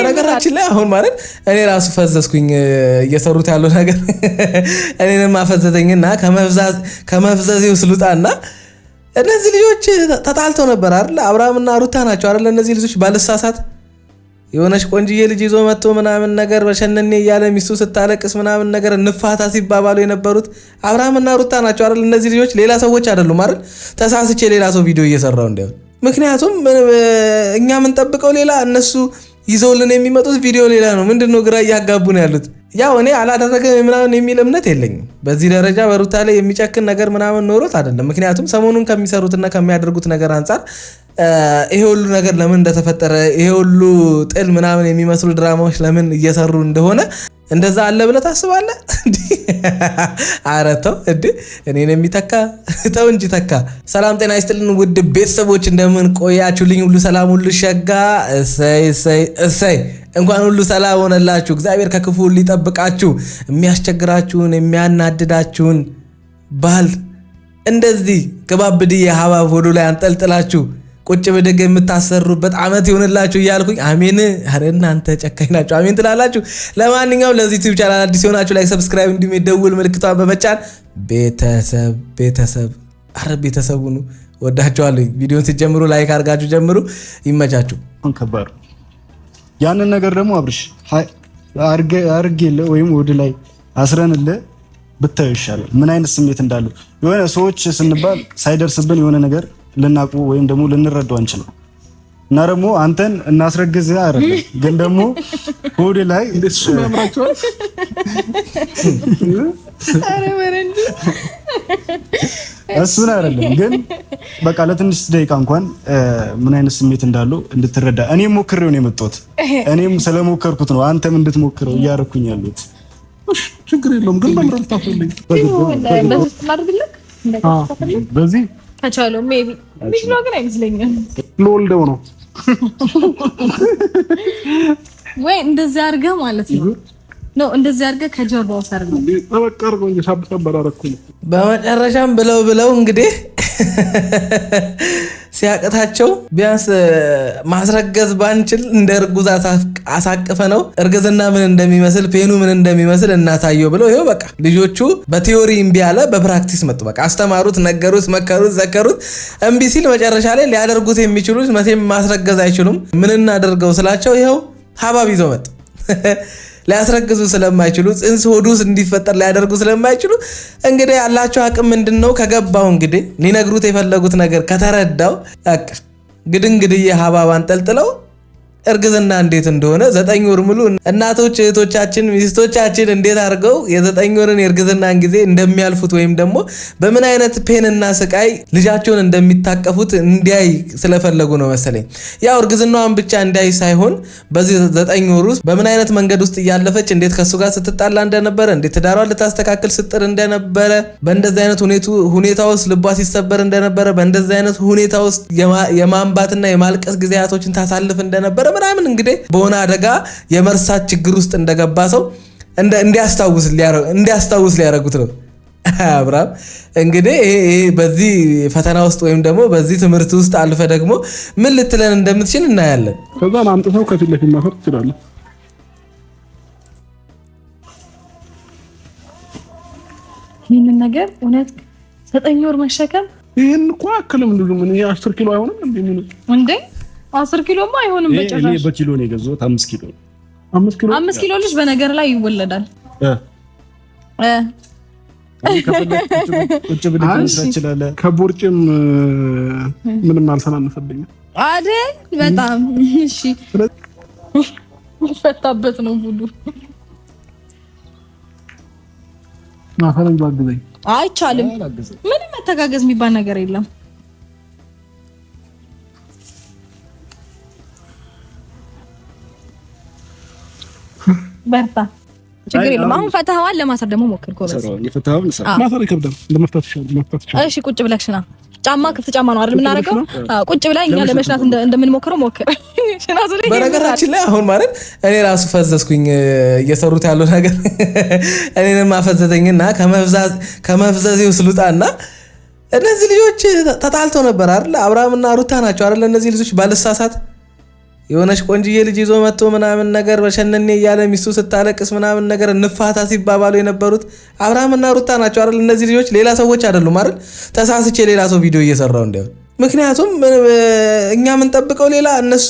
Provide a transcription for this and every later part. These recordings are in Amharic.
በነገራችን ላይ አሁን ማለት እኔ ራሱ ፈዘዝኩኝ እየሰሩት ያለው ነገር እኔንም አፈዘዘኝና ከመፍዘዜው ስሉጣና እነዚህ ልጆች ተጣልተው ነበር አይደል? አብርሃምና ሩታ ናቸው አይደል? እነዚህ ልጆች ባልሳሳት የሆነች ቆንጅዬ ልጅ ይዞ መጥቶ ምናምን ነገር በሸነኔ እያለ ሚስቱ ስታለቅስ ምናምን ነገር እንፋታ ሲባባሉ የነበሩት አብርሃምና ሩታ ናቸው አይደል? እነዚህ ልጆች ሌላ ሰዎች አይደሉም አይደል? ተሳስቼ ሌላ ሰው ቪዲዮ እየሰራው እንደው ምክንያቱም እኛ ምን ጠብቀው ሌላ እነሱ ይዘውልን የሚመጡት ቪዲዮ ሌላ ነው። ምንድነው ግራ እያጋቡ ነው ያሉት? ያው እኔ አላደረገም ምናምን የሚል እምነት የለኝም። በዚህ ደረጃ በሩታ ላይ የሚጨክን ነገር ምናምን ኖሮት አይደለም። ምክንያቱም ሰሞኑን ከሚሰሩትና ከሚያደርጉት ነገር አንፃር ይሄ ሁሉ ነገር ለምን እንደተፈጠረ ይሄ ሁሉ ጥል ምናምን የሚመስሉ ድራማዎች ለምን እየሰሩ እንደሆነ እንደዛ አለ ብለህ ታስባለህ? ኧረ ተው እንዴ እኔን የሚተካ ተው እንጂ ተካ። ሰላም ጤና ይስጥልን ውድ ቤተሰቦች እንደምን ቆያችሁልኝ? ሁሉ ሰላም ሁሉ ሸጋ። እሰይ እንኳን ሁሉ ሰላም ሆነላችሁ። እግዚአብሔር ከክፉ ሁሉ ይጠብቃችሁ። የሚያስቸግራችሁን የሚያናድዳችሁን ባል እንደዚህ ከባብድዬ ሀባብ ሆዱ ላይ አንጠልጥላችሁ ቁጭ ብድግ የምታሰሩበት አመት ይሆንላችሁ እያልኩኝ አሜን። አረ እናንተ ጨካኝ ናችሁ። አሜን ትላላችሁ። ለማንኛውም ለዚህ ዩቲዩብ ቻናል አዲስ ሆናችሁ ላይክ፣ ሰብስክራይብ እንዲሁም የደውል ምልክቷን በመጫን ቤተሰብ ሁኑ። ወዳችኋለሁ። ቪዲዮን ሲጀምሩ ላይክ አድርጋችሁ ጀምሩ። ይመቻችሁ። ከባድ ያንን ነገር ደግሞ አብርሽ አርጌለ ወይም ወደ ላይ አስረንለ ብታዩ ይሻላል። ምን አይነት ስሜት እንዳለው የሆነ ሰዎች ስንባል ሳይደርስብን የሆነ ነገር ልናቁ ወይም ደግሞ ልንረዳው አንችልም። እና ደግሞ አንተን እናስረግዝ አይደለም ግን ደግሞ ሆድ ላይ እንደሱ ማምራቸው አረ ወረንጂ እሱን አይደለም ግን በቃ ለትንሽ ደቂቃ እንኳን ምን አይነት ስሜት እንዳለው እንድትረዳ እኔም ሞክሬው ነው የመጣሁት። እኔም ስለሞከርኩት ነው አንተም እንድትሞክረው እያረኩኝ ያለሁት። ችግር የለውም ግን መምረጥ ታፈልኝ በዚህ አቻለው ሜቢ ቢዝሎ ግን አይመስለኝም። ለወልደው ነው ወይ እንደዚህ አድርገህ ማለት ነው እንደዚህ አድርገህ ከጀርባው ሰርግ ነው ተበቀር ነው እንጂ አረኩኝ። በመጨረሻም ብለው እንግዲህ ሲያቀታቸው ቢያንስ ማስረገዝ ባንችል እንደ እርጉዝ አሳቅፈ ነው እርግዝና ምን እንደሚመስል ፔኑ ምን እንደሚመስል እናሳየው ብለው ይሄው በቃ ልጆቹ በቲዮሪ እምቢ አለ፣ በፕራክቲስ መጡ። በቃ አስተማሩት፣ ነገሩት፣ መከሩት፣ ዘከሩት። እምቢ ሲል መጨረሻ ላይ ሊያደርጉት የሚችሉት መቼም ማስረገዝ አይችሉም። ምን እናደርገው ስላቸው ይሄው ሀባብ ይዘው መጡ። ሊያስረግዙ ስለማይችሉ ጽንስ ሆድ ውስጥ እንዲፈጠር ሊያደርጉ ስለማይችሉ እንግዲህ ያላቸው አቅም ምንድነው ከገባው እንግዲህ ሊነግሩት የፈለጉት ነገር ከተረዳው በቃ ግድንግድዬ ሀባብ አንጠልጥለው እርግዝና እንዴት እንደሆነ 9 ወር ሙሉ እናቶች እህቶቻችን ሚስቶቻችን እንዴት አድርገው የ9 ወርን የእርግዝናን ጊዜ እንደሚያልፉት ወይም ደግሞ በምን አይነት ፔንና ስቃይ ልጃቸውን እንደሚታቀፉት እንዲያይ ስለፈለጉ ነው መሰለኝ። ያው እርግዝናዋን ብቻ እንዲያይ ሳይሆን በዚህ 9 ወር ውስጥ በምን አይነት መንገድ ውስጥ እያለፈች እንዴት ከሱ ጋር ስትጣላ እንደነበረ እንዴት ትዳሯን ልታስተካክል ስትጥር እንደነበረ በእንደዚህ አይነት ሁኔታ ውስጥ ልቧ ሲሰበር እንደነበረ በእንደዚህ አይነት ሁኔታ ውስጥ የማንባትና የማልቀስ ጊዜያቶችን ታሳልፍ እንደነበረ ምናምን እንግዲህ በሆነ አደጋ የመርሳት ችግር ውስጥ እንደገባ ሰው እንዲያስታውስ ሊያረጉት ነው። አብርሃም እንግዲህ በዚህ ፈተና ውስጥ ወይም ደግሞ በዚህ ትምህርት ውስጥ አልፈ ደግሞ ምን ልትለን እንደምትችል እናያለን። ከዛን አምጥተው ከፊት ለፊት ማፈር ይችላል። ይሄንን ነገር እውነት 9 ወር መሸከም ይሄን እኮ አከለም እንደዚህ ምን 10 ኪሎ አይሆንም እንዴ 10 ኪሎማ አይሆንም በጭራሽ። እኔ በኪሎ ነው የገዛሁት 5 ኪሎ 5 ኪሎ ልጅ በነገር ላይ ይወለዳል። ቁጭ ብለን እንችላለን። ከቦርጭም ምንም አልሰናነሰብኝም አይደል? በጣም እሺ ፈታበት ነው ሁሉ ማፈረን ባግዘኝ አይቻልም። ምንም መተጋገዝ የሚባል ነገር የለም። በርታ ችግር የለም። አሁን ፈታህዋል። ለማሰር ደግሞ ሞክር ኮበስ የፈታህውን ማሰር ይከብዳል። ለመፍታት ይችላል። እሺ ቁጭ ብለህ ሽና ጫማ ክፍት ጫማ ነው አይደል የምናደርገው? ቁጭ ብለህ እኛ ለመሽናት እንደምንሞክረው ሞክር። ሽናዙ ላይ በነገራችን ላይ አሁን ማለት እኔ ራሱ ፈዘዝኩኝ እየሰሩት ያለው ነገር እኔንም አፈዘዘኝና ከመፍዘዜው ስሉጣና እነዚህ ልጆች ተጣልተው ነበር አይደል? አብርሃምና ሩታ ናቸው አይደል? እነዚህ ልጆች ባልሳሳት የሆነች ቆንጅዬ ልጅ ይዞ መጥቶ ምናምን ነገር በሸነኔ እያለ ሚስቱ ስታለቅስ ምናምን ነገር እንፋታ ሲባባሉ የነበሩት አብርሃምና ሩታ ናቸው አይደል? እነዚህ ልጆች ሌላ ሰዎች አይደሉም አይደል? ተሳስቼ ሌላ ሰው ቪዲዮ እየሰራው እንዳይሆን። ምክንያቱም እኛ የምንጠብቀው ሌላ፣ እነሱ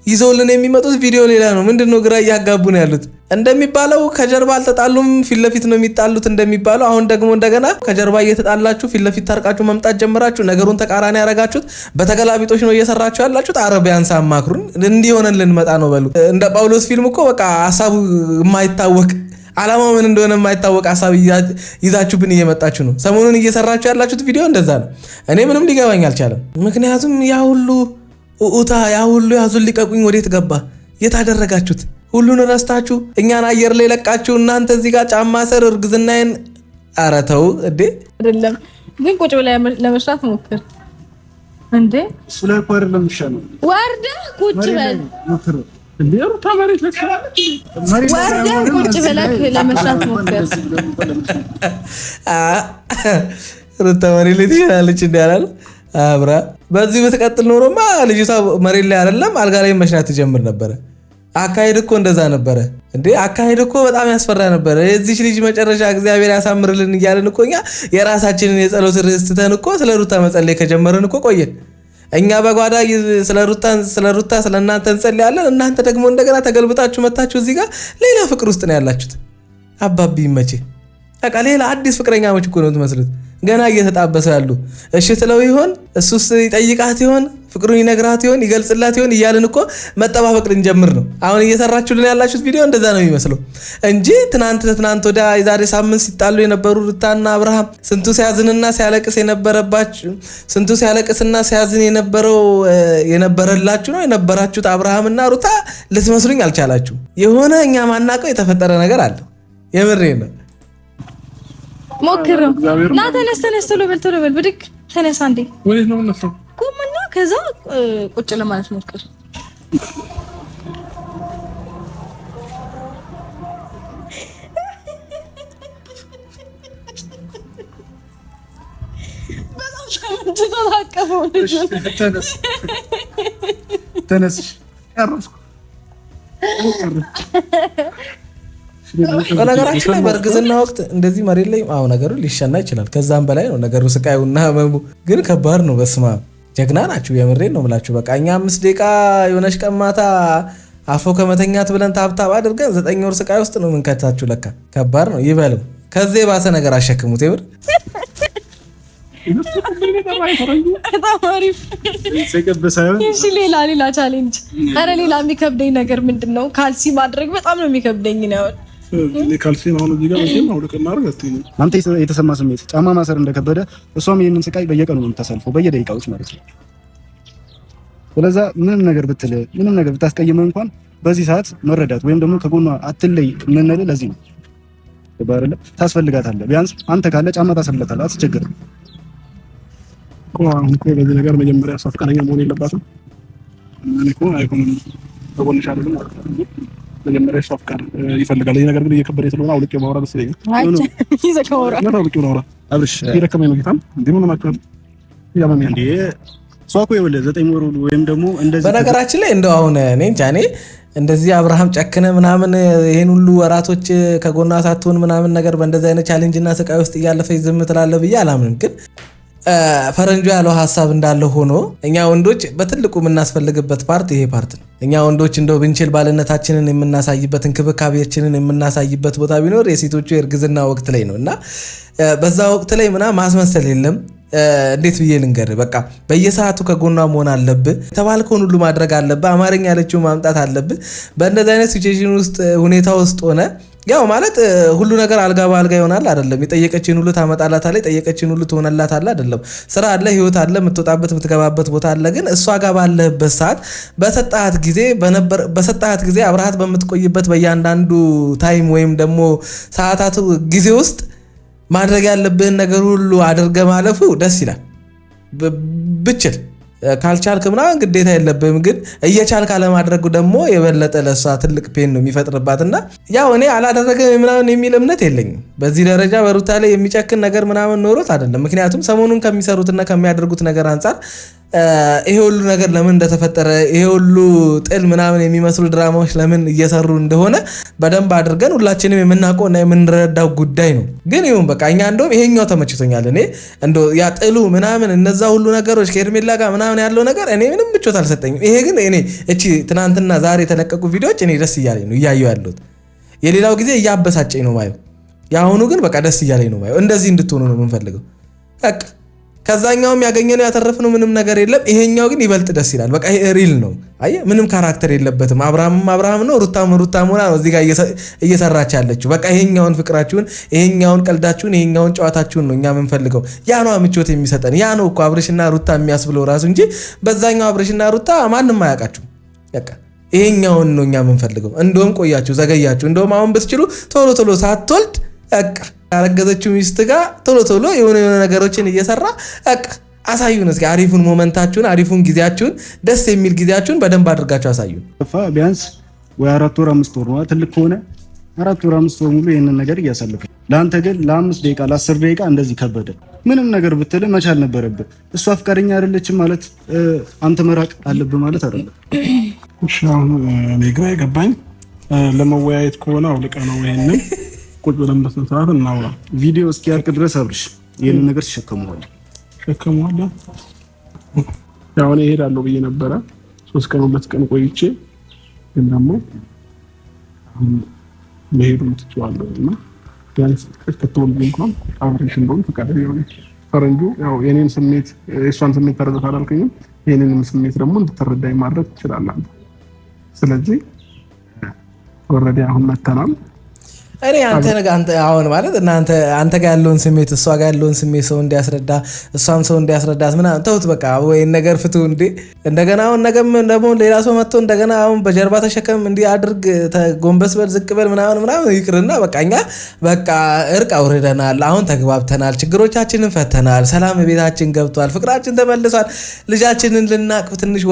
ይዘውልን የሚመጡት ቪዲዮ ሌላ ነው። ምንድነው ግራ እያጋቡ ነው ያሉት? እንደሚባለው ከጀርባ አልተጣሉም፣ ፊት ለፊት ነው የሚጣሉት እንደሚባለው። አሁን ደግሞ እንደገና ከጀርባ እየተጣላችሁ ፊት ለፊት ታርቃችሁ መምጣት ጀምራችሁ፣ ነገሩን ተቃራኒ ያረጋችሁት። በተገላቢጦች ነው እየሰራችሁ ያላችሁት። አረቢያን ሳማክሩን እንዲሆነን ልንመጣ ነው በሉ። እንደ ጳውሎስ ፊልም እኮ በቃ ሐሳቡ የማይታወቅ ዓላማው ምን እንደሆነ የማይታወቅ ሐሳብ ይዛችሁብን እየመጣችሁ ነው። ሰሞኑን እየሰራችሁ ያላችሁት ቪዲዮ እንደዛ ነው። እኔ ምንም ሊገባኝ አልቻለም። ምክንያቱም ያ ሁሉ ኡታ ያ ሁሉ ያዙን ልቀቁኝ ወዴት ገባ? የታደረጋችሁት ሁሉን ረስታችሁ እኛን አየር ላይ ለቃችሁ እናንተ እዚህ ጋር ጫማ ስር እርግዝናዬን አረተው እንዴ አይደለም ግን ቁጭ ብላ ለመስራት ሞክር እንዴ እሱ ላይ እኮ አይደለም ይሻለው ወርደ ቁጭ በል እንዴ ሩታ መሬት ለክሳለች ወርደ ቁጭ ብለህ ለመስራት ሞክር ሩታ መሬት ላይ ትችላለች እንዴ ያላል አብራ በዚህ በተቀጥል ኖሮማ ልጅቷ መሬት ላይ አይደለም አልጋ ላይ መሽናት ትጀምር ነበር። አካሄድ እኮ እንደዛ ነበረ እንዴ! አካሄድ እኮ በጣም ያስፈራ ነበረ። የዚህ ልጅ መጨረሻ እግዚአብሔር ያሳምርልን እያልን እኮ እኛ የራሳችንን የጸሎት ርዕስ ትተን እኮ ስለ ሩታ መጸለይ ከጀመርን እኮ ቆየን። እኛ በጓዳ ስለ ሩታ ስለ እናንተ እንጸልያለን። እናንተ ደግሞ እንደገና ተገልብጣችሁ መታችሁ እዚህ ጋር ሌላ ፍቅር ውስጥ ነው ያላችሁት። አባቢ መቼ በቃ ሌላ አዲስ ፍቅረኛሞች እኮ ነው የምትመስሉት። ገና እየተጣበሰ ያሉ እሺ ትለው ይሆን? እሱስ ይጠይቃት ይሆን? ፍቅሩን ይነግራት ይሆን? ይገልጽላት ይሆን? እያልን እኮ መጠባበቅ ልንጀምር ነው። አሁን እየሰራችሁልን ያላችሁት ቪዲዮ እንደዛ ነው የሚመስለው እንጂ ትናንት ወዲያ የዛሬ ሳምንት ሲጣሉ የነበሩ ሩታና አብርሃም ስንቱ ሲያዝንና ሲያለቅስ የነበረባችሁ ስንቱ ሲያለቅስና ሲያዝን የነበረላችሁ ነው የነበራችሁት አብርሃምና ሩታ ልትመስሉኝ አልቻላችሁ። የሆነ እኛ ማናቀው የተፈጠረ ነገር አለ። የምሬ ነው። ሞክረው ና ተነስ ቶሎ በል ብድግ ተነሳ እንዴ ወዴት ነው የምነሳው? ቁምና ከዛ ቁጭ ለማለት ሞክር። ተነስ በነገራችን ላይ በእርግዝና ወቅት እንደዚህ መሬት ላይ አሁን ነገሩ ሊሸና ይችላል። ከዛም በላይ ነው ነገሩ፣ ስቃዩና ህመሙ ግን ከባድ ነው። በስማ ጀግና ናችሁ። የምሬን ነው የምላችሁ። በቃ እኛ 5 ደቂቃ የሆነች ቀማታ አፎ ከመተኛት ብለን ታብታብ አድርገን 9 ወር ስቃይ ውስጥ ነው የምንከታችሁ። ለካ ከባድ ነው። ይበለው ከዚህ የባሰ ነገር አሸክሙት። ይብር ሌላ ቻሌንጅ። ኧረ ሌላ የሚከብደኝ ነገር ምንድን ነው? ካልሲ ማድረግ በጣም ነው የሚከብደኝ ነው። አንተ የተሰማ ስሜት ጫማ ማሰር እንደከበደ እሷም ይህንን ስቃይ በየቀኑ ነው የምታሳልፈው፣ በየደቂቃዎች ማለት ነው። ስለዛ ምንም ነገር ብታስቀይመ እንኳን በዚህ ሰዓት መረዳት ወይም ደግሞ ከጎኗ አትለይ የምንል ለዚህ ነው። ባረለ ታስፈልጋታለህ። ቢያንስ አንተ ካለ ጫማ ታሰርለታለህ፣ አትቸገርም። በዚህ ነገር መጀመሪያ እሷ ፈቃደኛ መሆን የለባትም። እኔ እኮ አይሆንም ተጎንሽ አይደለም ማለት ነው። መጀመሪያ እሷ ፈቃድ ይፈልጋል። ይሄ ነገር ግን እየከበደ ስለሆነ አውልቄው ማውራት ደስ ይለኛል። አውልቄው ማውራት አብርሽ ይረከመኝ ነው ጌታም እንዴ ምን ማለት ያመመኝ እንዴ እሷ እኮ ይኸውልህ 9 ወር ወይም ደግሞ እንደዚህ። በነገራችን ላይ እንደው አሁን እኔ እንጃ እኔ እንደዚህ አብርሃም ጨክነ ምናምን ይሄን ሁሉ ወራቶች ከጎና ሳትሆን ምናምን ነገር በእንደዚህ አይነት ቻሌንጅ እና ስቃይ ውስጥ እያለፈች ዝም ትላለህ ብዬ አላምንም። ግን ፈረንጆ ያለው ሐሳብ እንዳለ ሆኖ እኛ ወንዶች በትልቁ የምናስፈልግበት ፓርት ይሄ ፓርት ነው። እኛ ወንዶች እንደው ብንችል ባልነታችንን የምናሳይበት እንክብካቤያችንን የምናሳይበት ቦታ ቢኖር የሴቶቹ የእርግዝና ወቅት ላይ ነው እና በዛ ወቅት ላይ ምናምን ማስመሰል የለም። እንዴት ብዬ ልንገር፣ በቃ በየሰዓቱ ከጎኗ መሆን አለብህ። የተባልከውን ሁሉ ማድረግ አለብህ። አማርኛ ያለችው ማምጣት አለብህ። በእንደዚህ አይነት ሲቹዌሽን ውስጥ ሁኔታ ውስጥ ሆነ ያው ማለት ሁሉ ነገር አልጋ በአልጋ ይሆናል አይደለም። የጠየቀችን ሁሉ ታመጣላታለህ፣ የጠየቀችን ሁሉ ትሆነላታለህ አይደለም። ስራ አለ፣ ህይወት አለ፣ የምትወጣበት የምትገባበት ቦታ አለ። ግን እሷ ጋር ባለህበት ሰዓት በሰጣት ጊዜ አብረሃት በምትቆይበት በእያንዳንዱ ታይም ወይም ደግሞ ሰዓታት ጊዜ ውስጥ ማድረግ ያለብህን ነገር ሁሉ አድርገ ማለፉ ደስ ይላል። ብችል ካልቻልክ ምናምን ግዴታ የለብህም። ግን እየቻልክ አለማድረጉ ደግሞ የበለጠ ለእሷ ትልቅ ፔን ነው የሚፈጥርባትና ያው እኔ አላደረገም ምናምን የሚል እምነት የለኝም። በዚህ ደረጃ በሩታ ላይ የሚጨክን ነገር ምናምን ኖሮት አይደለም። ምክንያቱም ሰሞኑን ከሚሰሩትና ከሚያደርጉት ነገር አንጻር ይሄ ሁሉ ነገር ለምን እንደተፈጠረ ይሄ ሁሉ ጥል ምናምን የሚመስሉ ድራማዎች ለምን እየሰሩ እንደሆነ በደንብ አድርገን ሁላችንም የምናውቀውና የምንረዳው ጉዳይ ነው። ግን ይሁን በቃ እኛ እንደውም ይሄኛው ተመችቶኛል። እኔ እንደው ያ ጥሉ ምናምን እነዛ ሁሉ ነገሮች ከኤርሜላ ጋር ምናምን ያለው ነገር እኔ ምንም ምቾት አልሰጠኝም። ይሄ ግን እኔ እቺ ትናንትና ዛሬ የተለቀቁ ቪዲዮዎች እኔ ደስ እያለኝ ነው እያየሁ ያለሁት። የሌላው ጊዜ እያበሳጨኝ ነው ማየው፣ የአሁኑ ግን በቃ ደስ እያለኝ ነው ማየው። እንደዚህ እንድትሆኑ ነው የምንፈልገው በቃ። ከዛኛውም ያገኘነው ያተረፍነው ምንም ነገር የለም። ይሄኛው ግን ይበልጥ ደስ ይላል። በቃ ይሄ ሪል ነው። አየህ ምንም ካራክተር የለበትም። አብርሃም ነው፣ ሩታም ሆና ነው እዚህ ጋር እየሰራች ያለችው። በቃ ይሄኛውን ፍቅራችሁን፣ ይሄኛውን ቀልዳችሁን፣ ይሄኛውን ጨዋታችሁን ነው እኛ የምንፈልገው። ያ ነው ምቾት የሚሰጠን። ያ ነው እኮ አብርሽና ሩታ የሚያስብለው ራሱ እንጂ በዛኛው አብርሽና ሩታ ማንም አያውቃችሁም። በቃ ይሄኛውን ነው እኛ የምንፈልገው። እንደውም ቆያችሁ፣ ዘገያችሁ። እንደውም አሁን ብትችሉ ቶሎ ሳትወልድ በቃ ያረገዘችው ሚስት ጋር ቶሎ የሆነ ነገሮችን እየሰራ በቃ አሳዩን። እስኪ አሪፉን ሞመንታችሁን፣ አሪፉን ጊዜያችሁን፣ ደስ የሚል ጊዜያችሁን በደንብ አድርጋችሁ አሳዩን። ቢያንስ ወይ 4 ወር 5 ወር ነው ትልቅ ከሆነ 4 ወር 5 ወር ሙሉ ይሄንን ነገር እያሳለፈ ለአንተ ግን ለ5 ደቂቃ ለ10 ደቂቃ እንደዚህ ከበደ። ምንም ነገር ብትል መቻል ነበረብህ። እሷ ፍቃደኛ አይደለችም ማለት አንተ መራቅ አለብህ ማለት አይደለም። እሺ አሁን እኔ ግራ የገባኝ ለመወያየት ከሆነ አውልቀ ነው ይሄንን ቁጭ ብለን በስነ ስርዓት እናውራ። ቪዲዮ እስኪያልቅ ድረስ አብርሽ ይሄን ነገር ተሸከመዋለህ። ያው እኔ እሄዳለሁ ብዬ ነበረ 3 ቀን 2 ቀን ቆይቼ፣ ግን ደግሞ መሄዱ ምትችዋለሁ እና ያንስ ከተወልኩ እንኳን አብርሽ እንደሆነ ፈቃደኛ ሆነ ፈረንጁ ያው የኔን ስሜት የሷን ስሜት ተረዳት አላልከኝም። የኔንም ስሜት ደግሞ እንድትረዳኝ ማድረግ ትችላለህ። ስለዚህ ወረደ አሁን መተናል። እኔ አንተ አሁን ማለት አንተ ጋር ያለውን ስሜት እሷ ጋር ያለውን ስሜት ሰው እንዲያስረዳ እሷም ሰው እንዲያስረዳት ምናምን ተውት በቃ። ወይ ነገር ፍቱ እንዴ! እንደገና አሁን ነገም ደግሞ ሌላ ሰው መጥቶ እንደገና አሁን በጀርባ ተሸከም እንዲህ አድርግ ጎንበስ በል ዝቅ በል ምናምን ይቅርና በቃ እኛ በቃ እርቅ አውርደናል። አሁን ተግባብተናል፣ ችግሮቻችንን ፈተናል፣ ሰላም ቤታችን ገብቷል፣ ፍቅራችን ተመልሷል። ልጃችንን ልናቅፍ ትንሽ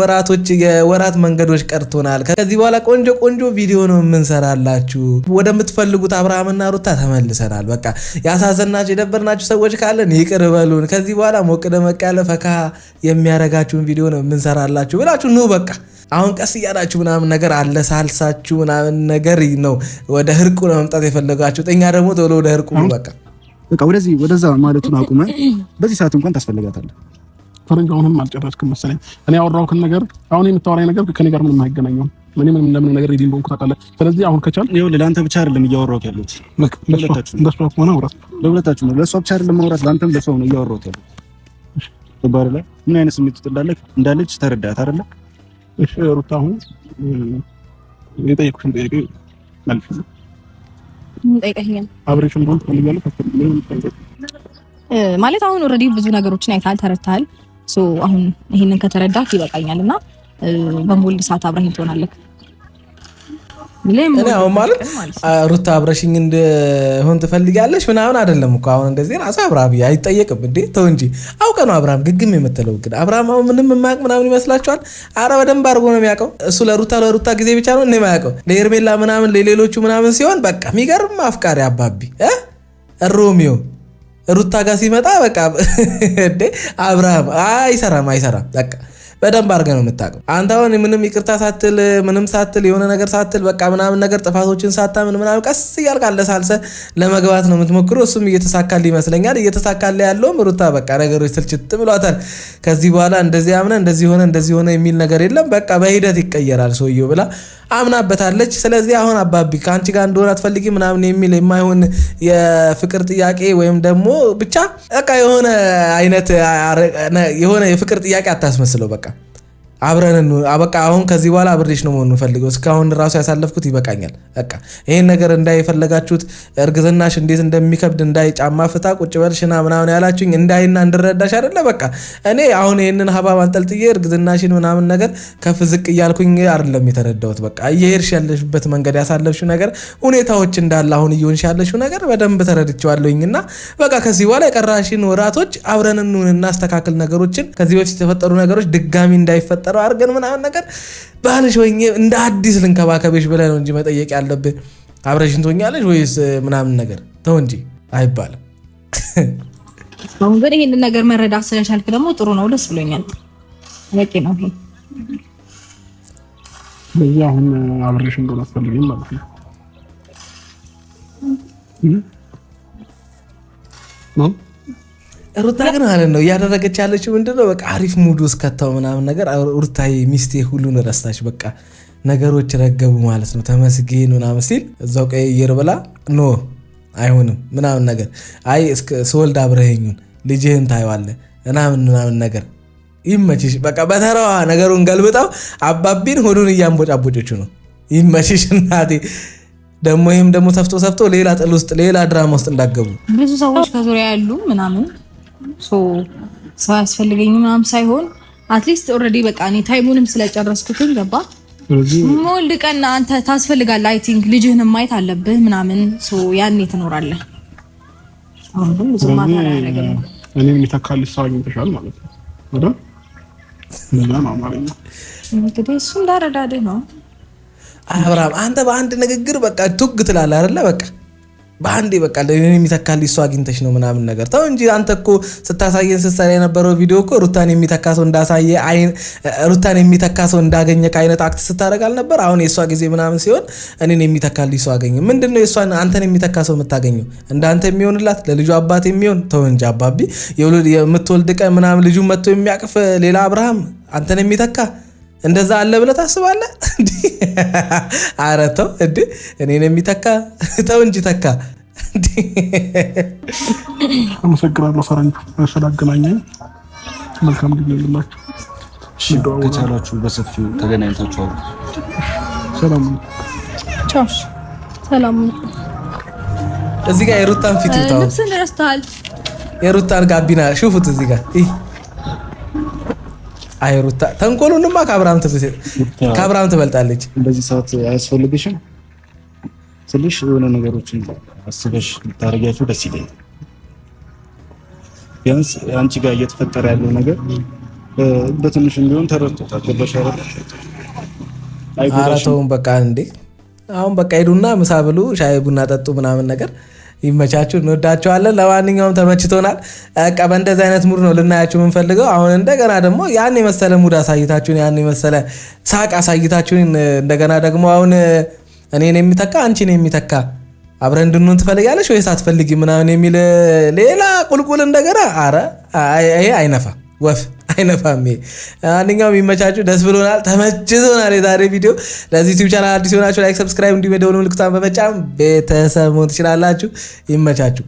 የወራት መንገዶች ቀርቶናል። ከዚህ በኋላ ቆንጆ ቪዲዮ ነው የምንሰራላችሁ። ወደምትፈልጉት አብርሃምና ሩታ ተመልሰናል። በቃ ያሳዘናችሁ የደበርናችሁ ሰዎች ካለን ይቅር በሉን። ከዚህ በኋላ ሞቅ ደመቅ ያለ ፈካ የሚያረጋችሁን ቪዲዮ ነው የምንሰራላችሁ ብላችሁ ኑ በቃ። አሁን ቀስ እያላችሁ ምናምን ነገር አለ ሳልሳችሁ ምናምን ነገር ነው ወደ ህርቁ ነው መምጣት የፈለጋችሁት። እኛ ደግሞ ቶሎ ወደ ህርቁ በቃ ወደዛ ማለቱን አቁመ በዚህ ሰዓት እንኳን ታስፈልጋታለህ። ፈረንጅ አሁንም አልጨረስክም መሰለኝ። እኔ ያወራሁትን ነገር አሁን የምታወራኝ ነገር ከኔ ጋር ምንም አይገናኘውም። ምንም ለምን ነገር ሪዲንግ ቦንኩ ታውቃለህ። ስለዚህ አሁን ከቻል ይኸውልህ ለአንተ ብቻ አይደለም እያወራሁት ያለሁት ለሁለታችሁ ነው። ለእሷ ብቻ አይደለም ማውራት ለአንተም ለሰው ነው እያወራሁት ያለሁት። ባለ ላይ ምን አይነት ስሜት ውስጥ እንዳለች ተረዳት አይደለ? እሺ ሩታ አሁን የጠየኩሽን ጥያቄ መልስ ነው ጠይቀኸኛል። አብሬሽን ቦንክ ፈልጋለሁ ማለት አሁን ኦልሬዲ ብዙ ነገሮችን አይተሃል፣ ተረድተሃል። አሁን ይሄንን ከተረዳህ ይበቃኛልና በሞል ሰዓት አብረኸኝ ትሆናለህ። እኔ አሁን ማለት ሩታ አብረሽኝ እንደሆን ትፈልጊያለሽ ምናምን አይደለም እኮ አሁን እንደዚህ ራሱ አብርሃም አይጠየቅም እንዴ? ተው እንጂ አውቀ ነው አብርሃም ግግም የምትለው ግን አብርሃም አሁን ምንም የማያውቅ ምናምን ይመስላችኋል? አረ በደንብ አድርጎ ነው የሚያውቀው። እሱ ለሩታ ጊዜ ብቻ ነው እኔ የማያውቀው። ለሄርሜላ ምናምን ለሌሎቹ ምናምን ሲሆን በቃ የሚገርም አፍቃሪ አባቢ ሮሚዮ ሩታ ጋር ሲመጣ በቃ እንዴ አብርሃም አይሰራም በቃ በደንብ አድርገህ ነው የምታውቀው። አንተ አሁን ምንም ይቅርታ ሳትል ምንም ሳትል የሆነ ነገር ሳትል በቃ ምናምን ነገር ጥፋቶችን ሳታምን ምናምን ቀስ እያልክ አለሳልሰህ ለመግባት ነው የምትሞክረው። እሱም እየተሳካልህ ይመስለኛል። እየተሳካልህ ያለውም ሩታ በቃ ነገሮች ስልችት ብሏታል። ከዚህ በኋላ እንደዚህ አምነህ እንደዚህ ሆነ የሚል ነገር የለም። በቃ በሂደት ይቀየራል ሰውየው ብላ አምናበታለች። ስለዚህ አሁን አባቢ ከአንቺ ጋር እንደሆነ አትፈልጊ ምናምን የሚል የማይሆን የፍቅር ጥያቄ ወይም ደግሞ ብቻ በቃ የሆነ አይነት የሆነ የፍቅር ጥያቄ አታስመስለው። በቃ አብረን በቃ አሁን ከዚህ በኋላ አብሬሽ ነው መሆን ፈልገው። እስካሁን ራሱ ያሳለፍኩት ይበቃኛል። በቃ ይሄን ነገር እንዳይፈለጋችሁት እርግዝናሽ እንዴት እንደሚከብድ ጫማ ፍታ ቁጭ በልሽና ምናምን ያላችሁኝ እንዳይና እንድረዳሽ አይደለ? በቃ እኔ አሁን ይሄንን ሀባብ አንጠልጥዬ እርግዝናሽን ምናምን ነገር ከፍ ዝቅ እያልኩኝ አይደለም የተረዳሁት። በቃ እየሄድሽ ያለሽበት መንገድ ያሳለፍሽው ነገር ሁኔታዎች እንዳለ አሁን እየሆንሽ ያለሽው ነገር በደንብ ተረድቼዋለሁኝና በቃ ከዚህ በኋላ የቀራሽን ወራቶች አብረን እናስተካክል። ነገሮችን ከዚህ በፊት የተፈጠሩ ነገሮች ድጋሚ እንዳይፈጠሩ አድርገን ምናምን ነገር ባልሽ ወይ እንደ አዲስ ልንከባከብሽ ብለህ ነው እንጂ መጠየቅ ያለብህ አብረሽን ትሆኛለሽ ወይስ ምናምን ነገር ተው እንጂ አይባልም። አሁን ግን ይሄን ነገር መረዳት ስለቻልክ ደግሞ ጥሩ ነው፣ ደስ ብሎኛል። በቂ ነው ይሄ። ስለዚህ አሁን አብሬሽ እንደሆነ አስፈልግኝ ማለት ነው ነው። ሩታ ግን ማለት ነው እያደረገች ያለችው ምንድነው? በቃ አሪፍ ሙድ ውስጥ ከተው ምናምን ነገር ሩታዬ ሚስቴ ሁሉን ረሳች፣ በቃ ነገሮች ረገቡ ማለት ነው ተመስገን ምናምን ሲል እዛው ቀየር ብላ ኖ አይሆንም ምናምን ነገር አይ እስከ ስወልድ አብረኸኙን ልጅህን ታየዋለህ ምናምን ነገር ይመችሽ። በቃ በተራዋ ነገሩን ገልብጣው አባቢን ሆዱን እያንቦጫቦጨችው ነው። ይመችሽ እናቴ። ደግሞ ይሄም ደግሞ ሰፍቶ ሌላ ጥል ውስጥ ሌላ ድራማ ውስጥ እንዳገቡ ብዙ ሰዎች ከዙሪያ ያሉ ምናምን ሰው ያስፈልገኝ ምናምን ሳይሆን አትሊስት ኦልሬዲ በቃ እኔ ታይሙንም ስለጨረስኩትን ገባ ሞልድ ቀን አንተ ታስፈልጋለህ። አይ ቲንክ ልጅህን ማየት አለብህ ምናምን ያኔ ትኖራለህ። አሁን ብዙ ማታራ ነገር ነው። እኔ የሚተካልሽ ሰው አግኝተሻል ማለት ነው አይደል? ምናምን አማርኛ እንግዲህ እሱ እንዳረዳድህ ነው። አብርሃም አንተ በአንድ ንግግር በቃ ቱግ ትላለህ አይደለ? በቃ በአንዴ በቃ ለኔ የሚተካልሽ ሰው አግኝተሽ ነው ምናምን ነገር ተው እንጂ። አንተ እኮ ስታሳየን ስትሰራ የነበረው ቪዲዮ እኮ ሩታን የሚተካ ሰው እንዳሳየ ሩታን የሚተካ ሰው እንዳገኘ አይነት አክት ስታደርግ አልነበር? አሁን የሷ ጊዜ ምናምን ሲሆን እኔን የሚተካልሽ ሰው አገኘ። ምንድነው የሷን አንተን የሚተካ ሰው የምታገኘው? እንዳንተ የሚሆንላት ለልጁ አባት የሚሆን ተው እንጂ አባቢ። የምትወልድ ቀን ምናምን ልጁ መጥቶ የሚያቅፍ ሌላ አብርሃም አንተን የሚተካ እንደዛ አለ ብለህ ታስባለህ? ኧረ ተው እንዴ! እኔን የሚተካ ተው እንጂ ተካ። አመሰግናለሁ ፈረንጁ ስላገናኘን። መልካም ጊዜ ይሁንላችሁ። እሺ ከቻላችሁ በሰፊው ተገናኝታችሁ ሰላም ቻው። ሰላም። እዚህ ጋር የሩታን ፊት ይታው ልብስን ረስተሃል። የሩታን ጋቢና ሹፉት እዚህ ጋር አይ ሩታ ተንኮሉንማ ከአብርሃም ትበልጣለች። በዚህ ሰዓት አያስፈልግሽም ትንሽ የሆነ ነገሮችን አስበሽ ልታረጊያቸው ደስ ይለኛል። ቢያንስ አንቺ ጋር እየተፈጠረ ያለው ነገር በትንሽም ቢሆን ተረድቶታል። ገባሽ አይደል? ኧረ ተውም በቃ እንዴ። አሁን በቃ ሄዱና ምሳ ብሉ፣ ሻይ ቡና ጠጡ ምናምን ነገር ይመቻችሁ። እንወዳቸዋለን። ለማንኛውም ተመችቶናል። በቃ በእንደዚህ አይነት ሙድ ነው ልናያችሁ የምንፈልገው። አሁን እንደገና ደግሞ ያን የመሰለ ሙድ አሳይታችሁን ያን የመሰለ ሳቅ አሳይታችሁን እንደገና ደግሞ አሁን እኔን የሚተካ አንቺን የሚተካ አብረን እንድንሆን ትፈልጋለሽ ወይስ አትፈልጊ ምናምን የሚል ሌላ ቁልቁል እንደገና ኧረ ይሄ አይነፋ ወፍ አይነፋም። ማንኛውም ይመቻችሁ። ደስ ብሎናል፣ ተመችቶናል የዛሬ ቪዲዮ። ለዚህ ዩቲዩብ ቻናል አዲስ ሆናችሁ ላይክ፣ ሰብስክራይብ እንዲሁም የደወል ምልክቱን በመጫን ቤተሰብ መሆን ትችላላችሁ። ይመቻችሁ።